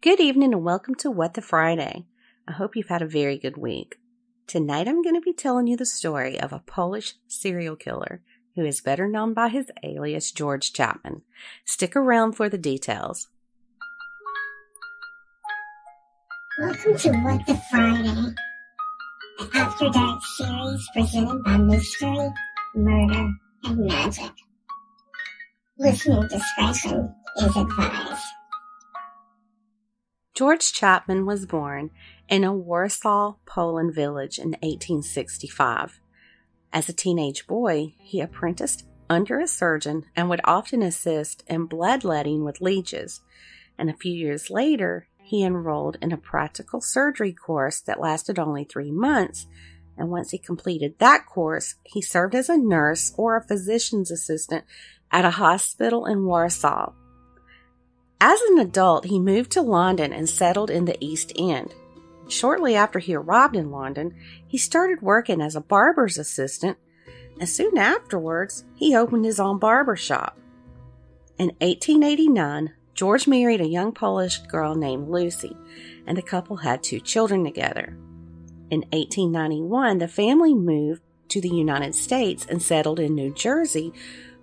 Good evening and welcome to WTFriday. I hope you've had a very good week. Tonight I'm going to be telling you the story of a Polish serial killer who is better known by his alias George Chapman. Stick around for the details. Welcome to WTFriday, an After Dark series presented by Mystery, Murder, and Magic. Listener discretion is advised. George Chapman was born in a Warsaw, Poland village in 1865. As a teenage boy, he apprenticed under a surgeon and would often assist in bloodletting with leeches. And a few years later, he enrolled in a practical surgery course that lasted only 3 months. And once he completed that course, he served as a nurse or a physician's assistant at a hospital in Warsaw. As an adult, he moved to London and settled in the East End. Shortly after he arrived in London, he started working as a barber's assistant, and soon afterwards, he opened his own barber shop. In 1889, George married a young Polish girl named Lucy, and the couple had 2 children together. In 1891, the family moved to the United States and settled in New Jersey,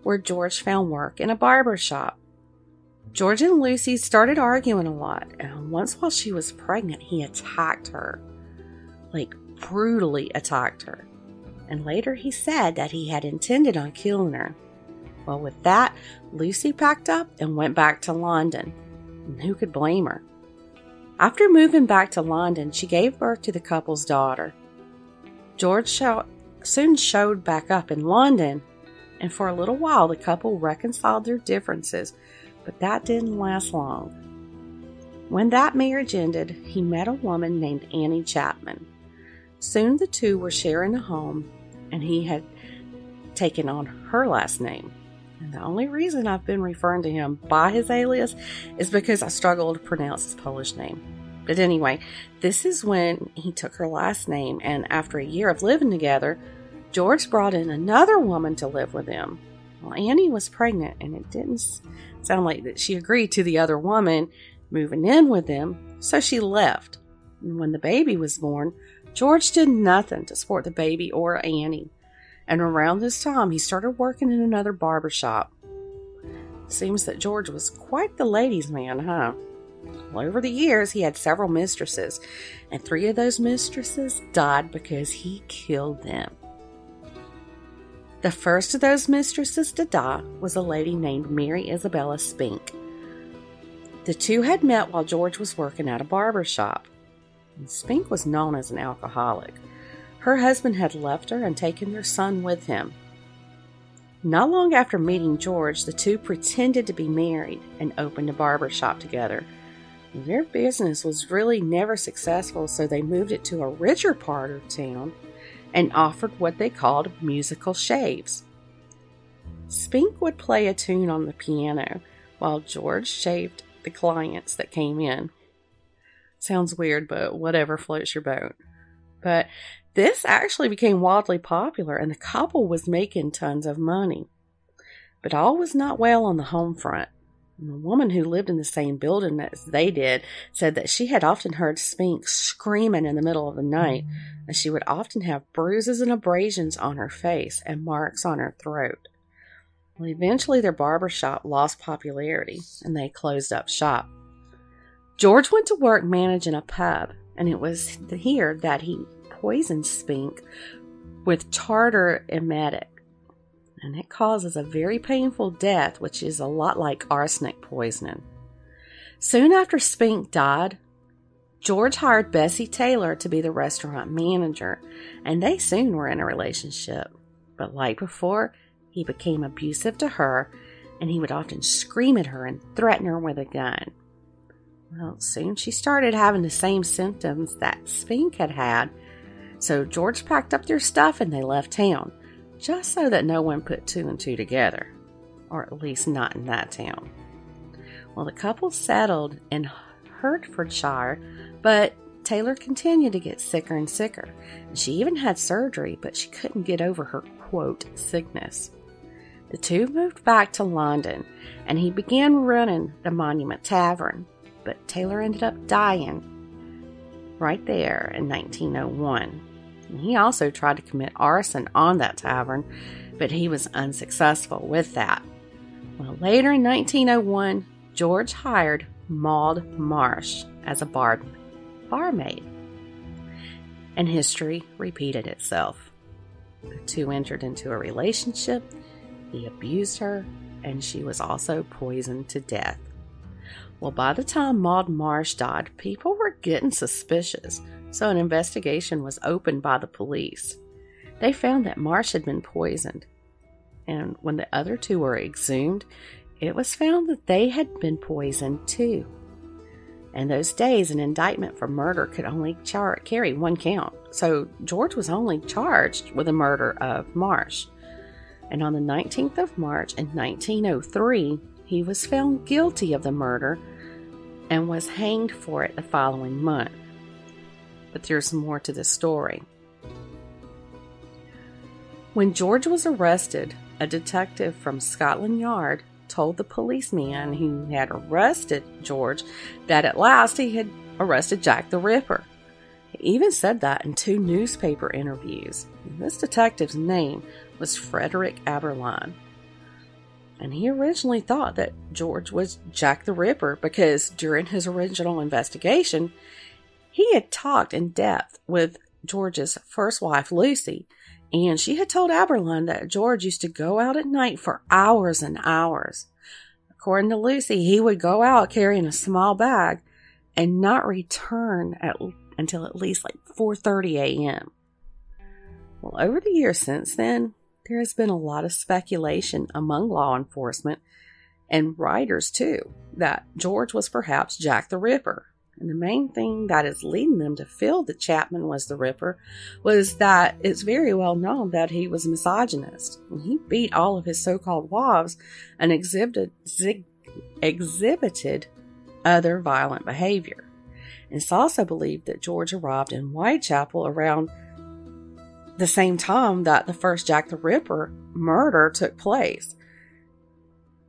where George found work in a barber shop. George and Lucy started arguing a lot, and once while she was pregnant, he attacked her. Brutally attacked her. And later he said that he had intended on killing her. Well, with that, Lucy packed up and went back to London. And who could blame her? After moving back to London, she gave birth to the couple's daughter. George soon showed back up in London, and for a little while the couple reconciled their differences, but that didn't last long. When that marriage ended, he met a woman named Annie Chapman. Soon the two were sharing a home, and he had taken on her last name. And the only reason I've been referring to him by his alias is because I struggle to pronounce his Polish name. But anyway, this is when he took her last name, and after a year of living together, George brought in another woman to live with him. Well, Annie was pregnant, and it didn't sound like that she agreed to the other woman moving in with him, so she left. And when the baby was born, George did nothing to support the baby or Annie. And around this time, he started working in another barber shop. Seems that George was quite the ladies' man, huh? Well, over the years, he had several mistresses, and 3 of those mistresses died because he killed them. The first of those mistresses to die was a lady named Mary Isabella Spink. The two had met while George was working at a barber shop. And Spink was known as an alcoholic. Her husband had left her and taken their son with him. Not long after meeting George, the two pretended to be married and opened a barber shop together. Their business was really never successful, so they moved it to a richer part of town and offered what they called musical shaves. Spink would play a tune on the piano while George shaved the clients that came in. Sounds weird, but whatever floats your boat. But this actually became wildly popular, and the couple was making tons of money. But all was not well on the home front. And the woman who lived in the same building as they did said that she had often heard Spink screaming in the middle of the night, and she would often have bruises and abrasions on her face and marks on her throat. Well, eventually their barber shop lost popularity, and they closed up shop. George went to work managing a pub, and it was here that he poisoned Spink with tartar emetic. And it causes a very painful death, which is a lot like arsenic poisoning. Soon after Spink died, George hired Bessie Taylor to be the restaurant manager, and they soon were in a relationship. But like before, he became abusive to her, and he would often scream at her and threaten her with a gun. Well, soon she started having the same symptoms that Spink had had, so George packed up their stuff and they left town, just so that no one put 2 and 2 together, or at least not in that town. Well, the couple settled in Hertfordshire, but Taylor continued to get sicker and sicker. She even had surgery, but she couldn't get over her, quote, sickness. The two moved back to London, and he began running the Monument Tavern. but Taylor ended up dying right there in 1901. And he also tried to commit arson on that tavern, but he was unsuccessful with that. Well, later in 1901, George hired Maud Marsh as a barmaid. And history repeated itself. The two entered into a relationship, he abused her, and she was also poisoned to death. Well, by the time Maud Marsh died, people were getting suspicious, so an investigation was opened by the police. They found that Marsh had been poisoned, and when the other two were exhumed, it was found that they had been poisoned too. In those days, an indictment for murder could only carry one count, so George was only charged with the murder of Marsh. And on the 19th of March in 1903, he was found guilty of the murder and was hanged for it the following month. But there's more to this story. When George was arrested, a detective from Scotland Yard told the policeman who had arrested George that at last he had arrested Jack the Ripper. He even said that in 2 newspaper interviews. And this detective's name was Frederick Aberline. And he originally thought that George was Jack the Ripper because during his original investigation, he had talked in depth with George's first wife, Lucy, and she had told Aberline that George used to go out at night for hours and hours. According to Lucy, he would go out carrying a small bag and not return until at least 4:30 a.m. Well, over the years since then, there has been a lot of speculation among law enforcement and writers too that George was perhaps Jack the Ripper. And the main thing that is leading them to feel that Chapman was the Ripper was that it's very well known that he was a misogynist. And he beat all of his so-called wives and exhibited other violent behavior. And it's also believed that George arrived in Whitechapel around the same time that the first Jack the Ripper murder took place.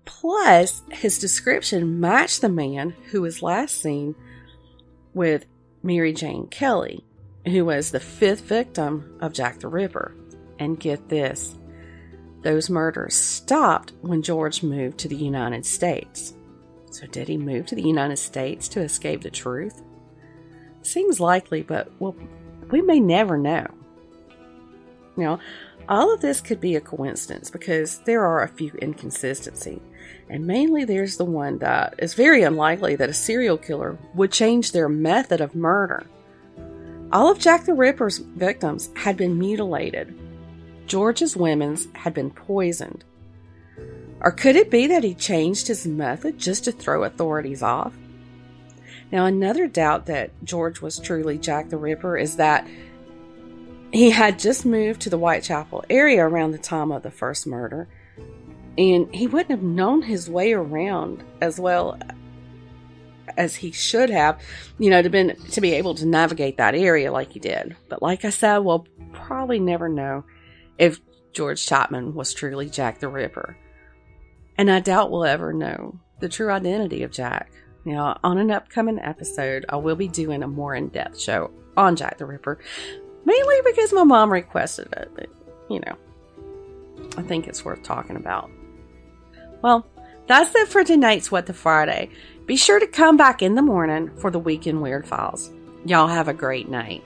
Plus, his description matched the man who was last seen with Mary Jane Kelly, who was the 5th victim of Jack the Ripper. And get this, those murders stopped when George moved to the United States. So did he move to the United States to escape the truth? Seems likely, but we may never know. Now, all of this could be a coincidence because there are a few inconsistencies. And mainly there's the one that is very unlikely that a serial killer would change their method of murder. All of Jack the Ripper's victims had been mutilated. George's women's had been poisoned. Or could it be that he changed his method just to throw authorities off? Now, another doubt that George was truly Jack the Ripper is that he had just moved to the Whitechapel area around the time of the first murder, and he wouldn't have known his way around as well as he should have, to be able to navigate that area like he did. But like I said, we'll probably never know if George Chapman was truly Jack the Ripper. And I doubt we'll ever know the true identity of Jack. Now, on an upcoming episode, I will be doing a more in-depth show on Jack the Ripper, mainly because my mom requested it, but, I think it's worth talking about. Well, that's it for tonight's What the Friday. Be sure to come back in the morning for the Weekend Weird Files. Y'all have a great night.